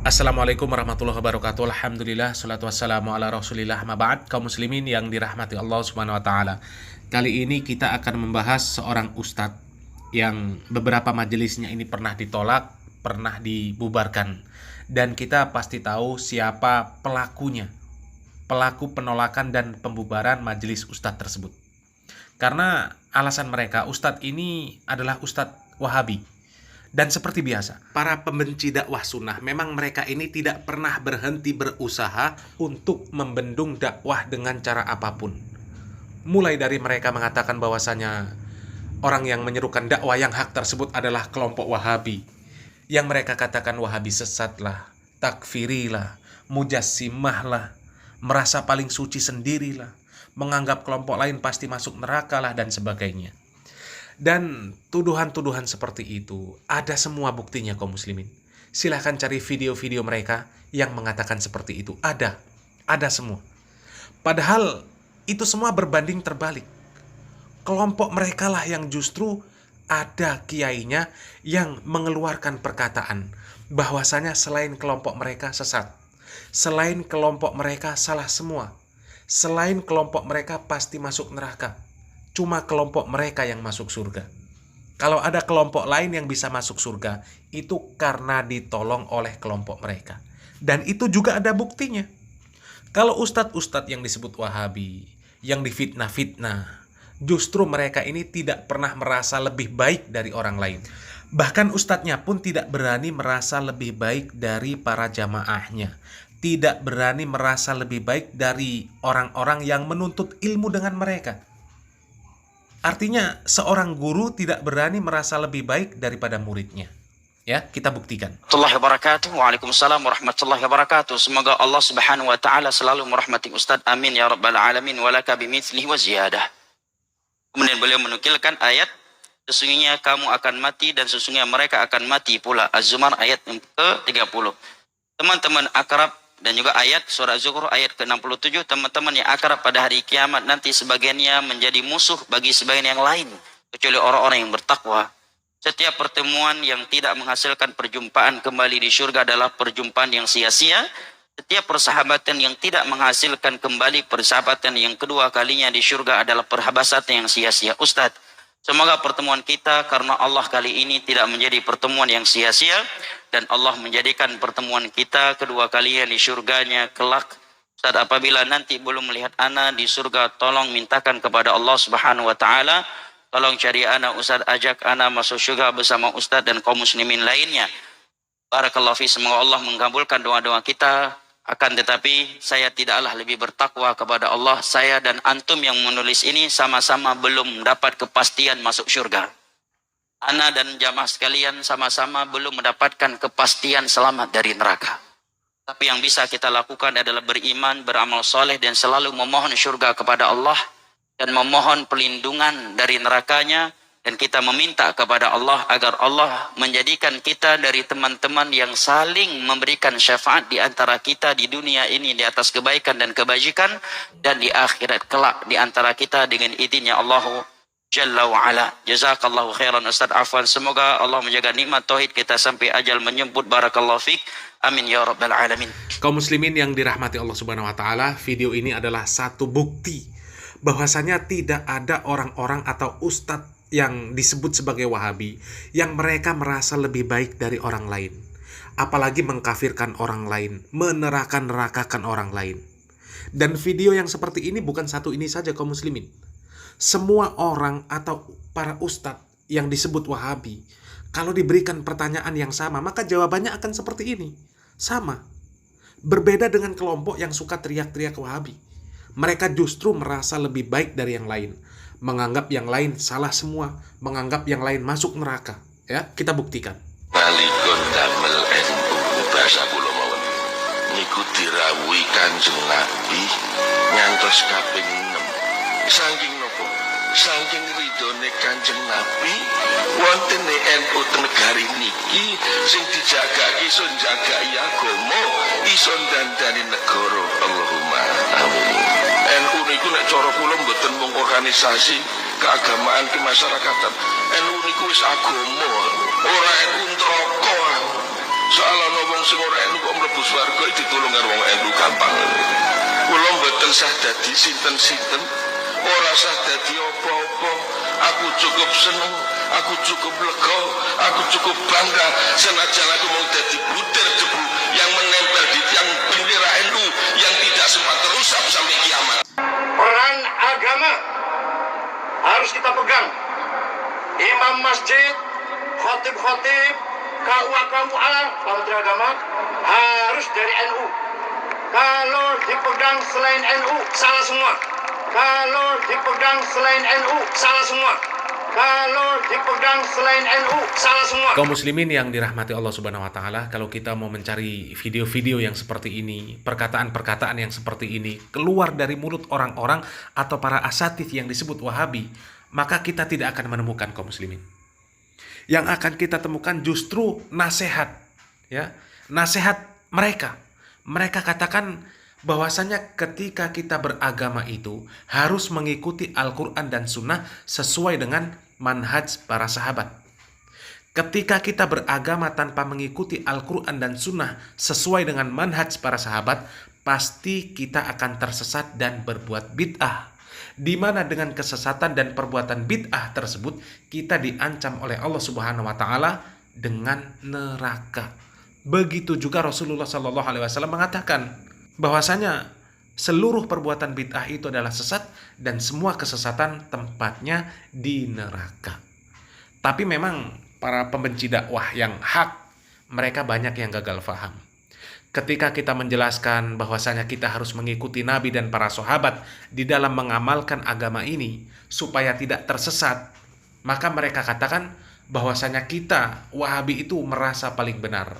Assalamualaikum warahmatullahi wabarakatuh. Alhamdulillah, salatu wassalamu ala rasulillah, ma ba'd. Kaum muslimin yang dirahmati Allah subhanahu wa ta'ala, kali ini kita akan membahas seorang ustadz yang beberapa majelisnya ini pernah ditolak, pernah dibubarkan. Dan kita pasti tahu siapa pelakunya, pelaku penolakan dan pembubaran majelis ustadz tersebut. Karena alasan mereka, ustadz ini adalah ustadz Wahabi. Dan seperti biasa, para pembenci dakwah sunnah memang mereka ini tidak pernah berhenti berusaha untuk membendung dakwah dengan cara apapun. Mulai dari mereka mengatakan bahwasanya orang yang menyerukan dakwah yang hak tersebut adalah kelompok Wahabi. Yang mereka katakan Wahabi sesatlah, takfirilah, mujassimahlah, merasa paling suci sendirilah, menganggap kelompok lain pasti masuk neraka lah dan sebagainya. Dan tuduhan-tuduhan seperti itu ada semua buktinya kaum muslimin. Silahkan cari video-video mereka yang mengatakan seperti itu. Ada semua. Padahal itu semua berbanding terbalik. Kelompok mereka lah yang justru ada kiainya yang mengeluarkan perkataan bahwasanya selain kelompok mereka sesat, selain kelompok mereka salah semua, selain kelompok mereka pasti masuk neraka. Cuma kelompok mereka yang masuk surga. Kalau ada kelompok lain yang bisa masuk surga, itu karena ditolong oleh kelompok mereka. Dan itu juga ada buktinya. Kalau ustadz-ustadz yang disebut Wahabi, yang difitnah-fitnah, justru mereka ini tidak pernah merasa lebih baik dari orang lain. Bahkan ustadznya pun tidak berani merasa lebih baik dari para jamaahnya. Tidak berani merasa lebih baik dari orang-orang yang menuntut ilmu dengan mereka. Artinya seorang guru tidak berani merasa lebih baik daripada muridnya. Ya, kita buktikan. Warahmatullahi wabarakatuh. Waalaikumsalam warahmatullahi wabarakatuh. Semoga Allah Subhanahu wa taala selalu merahmati Ustaz. Amin ya rabbal alamin wa laka bimithlihi wa ziyadah. Kemudian beliau menukilkan ayat, sesungguhnya kamu akan mati dan sesungguhnya mereka akan mati pula. Az-Zumar ayat ke-30. Teman-teman akrab dan juga ayat surah Zukhruf ayat ke-67, teman-teman yang akrab pada hari kiamat nanti sebagiannya menjadi musuh bagi sebagian yang lain kecuali orang-orang yang bertakwa. Setiap pertemuan yang tidak menghasilkan perjumpaan kembali di surga adalah perjumpaan yang sia-sia. Setiap persahabatan yang tidak menghasilkan kembali persahabatan yang kedua kalinya di surga adalah perhabasatan yang sia-sia. Ustadz, semoga pertemuan kita karena Allah kali ini tidak menjadi pertemuan yang sia-sia, dan Allah menjadikan pertemuan kita kedua kalinya di surganya kelak. Ustaz, apabila nanti belum melihat ana di surga, tolong mintakan kepada Allah Subhanahu wa taala, tolong cari ana Ustaz, ajak ana masuk surga bersama Ustaz dan kaum muslimin lainnya. Barakallahu fi, semoga Allah mengabulkan doa-doa kita. Akan tetapi saya tidaklah lebih bertakwa kepada Allah. Saya dan antum yang menulis ini sama-sama belum mendapat kepastian masuk surga. Ana dan jamaah sekalian sama-sama belum mendapatkan kepastian selamat dari neraka. Tapi yang bisa kita lakukan adalah beriman, beramal soleh, dan selalu memohon surga kepada Allah, dan memohon perlindungan dari nerakanya, dan kita meminta kepada Allah agar Allah menjadikan kita dari teman-teman yang saling memberikan syafaat di antara kita di dunia ini di atas kebaikan dan kebajikan, dan di akhirat kelak di antara kita dengan izinnya Allah Jalla wa'ala. Jazakallahu khairan Ustaz Afwan. Semoga Allah menjaga nikmat tauhid kita sampai ajal menjemput. Barakallahu fiqh. Amin ya rabbal alamin. Kaum muslimin yang dirahmati Allah subhanahu wa ta'ala, video ini adalah satu bukti bahwasanya tidak ada orang-orang atau ustadz yang disebut sebagai Wahabi yang mereka merasa lebih baik dari orang lain, apalagi mengkafirkan orang lain, meneraka-nerakakan orang lain. Dan video yang seperti ini bukan satu ini saja kaum muslimin. Semua orang atau para ustadz yang disebut Wahabi, kalau diberikan pertanyaan yang sama, maka jawabannya akan seperti ini. Sama. Berbeda dengan kelompok yang suka teriak-teriak Wahabi. Mereka justru merasa lebih baik dari yang lain. Menganggap yang lain salah semua. Menganggap yang lain masuk neraka. Ya, kita buktikan. Nalikun damel NU bahasa kula mawon niku dirawuhi Kanjeng Nabi ngantos kaping 6. Saking napa? Saking ridhone Kanjeng Nabi wonten NU teng negari niki sing dijagake iso njagaki agama, iso dandani negara. Allahumma amin. NU niku nek cara kula mboten mung organisasi keagamaan kemasyarakatan. NU niku wis agama, ora NU neraka. Soalnya wong sing ora NU kok mlebu swarga ditulung karo wong NU gampang. Kula mboten sah dadi sinten-sinten, ora sah dadi apa-apa. Aku cukup seneng, aku cukup lega, aku cukup bangga senajan aku mau dadi butir debu yang menempel di tiang bendera NU yang tidak sempat terusap sampai kiamat. Peran agama harus kita pegang. Imam masjid, khotib-khotib, KUA, Menteri Agama harus dari NU. Kalau dipegang selain NU, salah semua. Kalau dipegang selain NU, salah semua. Kalau dipegang selain NU, salah semua. Kaum muslimin yang dirahmati Allah Subhanahu wa taala, kalau kita mau mencari video-video yang seperti ini, perkataan-perkataan yang seperti ini keluar dari mulut orang-orang atau para asatidz yang disebut Wahabi, maka kita tidak akan menemukan kaum muslimin. Yang akan kita temukan justru nasihat, ya, nasihat mereka. Mereka katakan bahwasanya ketika kita beragama itu harus mengikuti Al-Quran dan Sunnah sesuai dengan manhaj para sahabat. Ketika kita beragama tanpa mengikuti Al-Quran dan Sunnah sesuai dengan manhaj para sahabat, pasti kita akan tersesat dan berbuat bid'ah. Di mana dengan kesesatan dan perbuatan bid'ah tersebut kita diancam oleh Allah Subhanahu wa taala dengan neraka. Begitu juga Rasulullah Shallallahu alaihi wasallam mengatakan bahwasanya seluruh perbuatan bid'ah itu adalah sesat dan semua kesesatan tempatnya di neraka. Tapi memang para pembenci dakwah yang hak, mereka banyak yang gagal faham. Ketika kita menjelaskan bahwasanya kita harus mengikuti Nabi dan para sahabat di dalam mengamalkan agama ini supaya tidak tersesat, maka mereka katakan bahwasanya kita Wahabi itu merasa paling benar,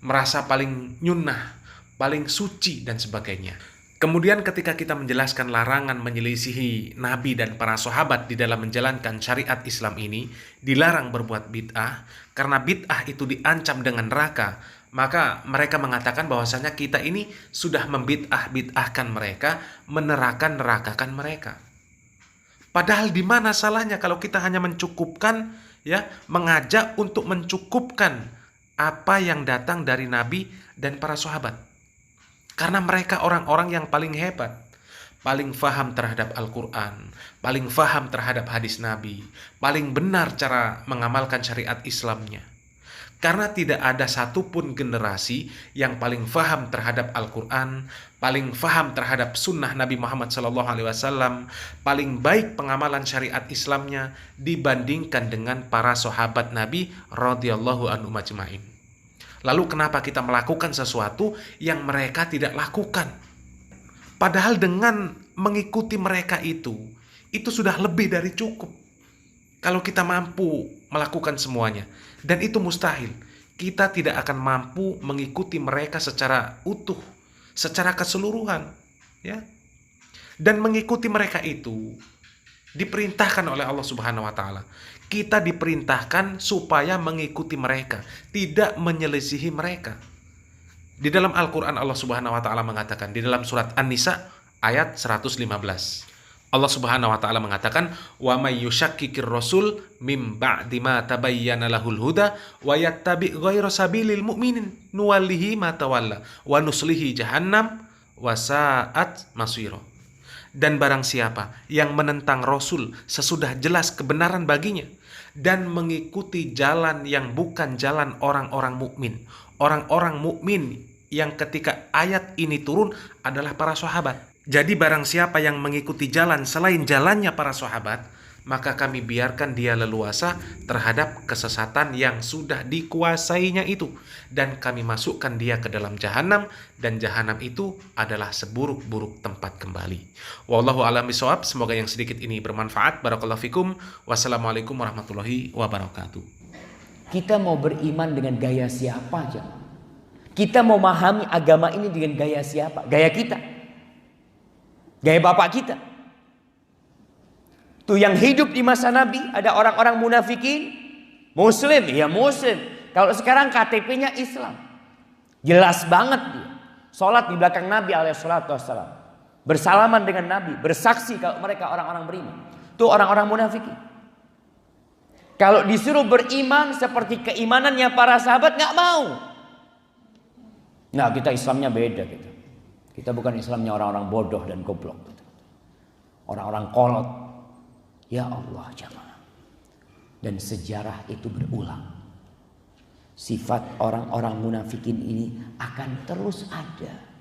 merasa paling nyunnah, paling suci dan sebagainya. Kemudian ketika kita menjelaskan larangan menyelisihi Nabi dan para sahabat di dalam menjalankan syariat Islam ini, dilarang berbuat bid'ah karena bid'ah itu diancam dengan neraka, maka mereka mengatakan bahwasanya kita ini sudah membid'ah-bid'ahkan mereka, meneraka-nerakakan mereka. Padahal di mana salahnya kalau kita hanya mencukupkan, ya, mengajak untuk mencukupkan apa yang datang dari Nabi dan para sahabat. Karena mereka orang-orang yang paling hebat, paling faham terhadap Al-Quran, paling faham terhadap hadis Nabi, paling benar cara mengamalkan syariat Islamnya. Karena tidak ada satupun generasi yang paling faham terhadap Al-Quran, paling faham terhadap sunnah Nabi Muhammad SAW, paling baik pengamalan syariat Islamnya dibandingkan dengan para sahabat Nabi radhiyallahu anhum ajma'in. Lalu kenapa kita melakukan sesuatu yang mereka tidak lakukan? Padahal dengan mengikuti mereka itu sudah lebih dari cukup. Kalau kita mampu melakukan semuanya, dan itu mustahil, kita tidak akan mampu mengikuti mereka secara utuh, secara keseluruhan, ya. Dan mengikuti mereka itu diperintahkan oleh Allah Subhanahu wa taala. Kita diperintahkan supaya mengikuti mereka, tidak menyelisihi mereka. Di dalam Al-Quran Allah Subhanahu wa taala mengatakan di dalam surat An-Nisa ayat 115. Allah Subhanahu wa taala mengatakan, "Wa may yushakkikir rasul mim ba'di ma tabayyana lahul huda wa yattabi' ghayra sabilil mu'minin nuwallihi ma tawalla wa nuslihi jahannam wa sa'at masira." Dan barang siapa yang menentang Rasul sesudah jelas kebenaran baginya dan mengikuti jalan yang bukan jalan orang-orang mukmin, orang-orang mukmin yang ketika ayat ini turun adalah para sahabat. Jadi barang siapa yang mengikuti jalan selain jalannya para sahabat, maka kami biarkan dia leluasa terhadap kesesatan yang sudah dikuasainya itu, dan kami masukkan dia ke dalam jahanam, dan jahanam itu adalah seburuk-buruk tempat kembali. Wallahu a'lam bishawab. Semoga yang sedikit ini bermanfaat. Barakallahu fikum. Wassalamualaikum warahmatullahi wabarakatuh. Kita mau beriman dengan gaya siapa aja? Kita mau memahami agama ini dengan gaya siapa? Gaya kita, gaya bapak kita. Tuh yang hidup di masa Nabi ada orang-orang munafikin, Muslim, ya Muslim. Kalau sekarang KTP-nya Islam, jelas banget dia. Sholat di belakang Nabi alaihissalam, bersalaman dengan Nabi, bersaksi kalau mereka orang-orang beriman. Tuh orang-orang munafikin. Kalau disuruh beriman seperti keimanannya para sahabat, nggak mau. Nah, kita Islamnya beda gitu. Kita bukan Islamnya orang-orang bodoh dan goblok gitu. Orang-orang kolot. Ya Allah jamaah. Dan sejarah itu berulang. Sifat orang-orang munafikin ini akan terus ada.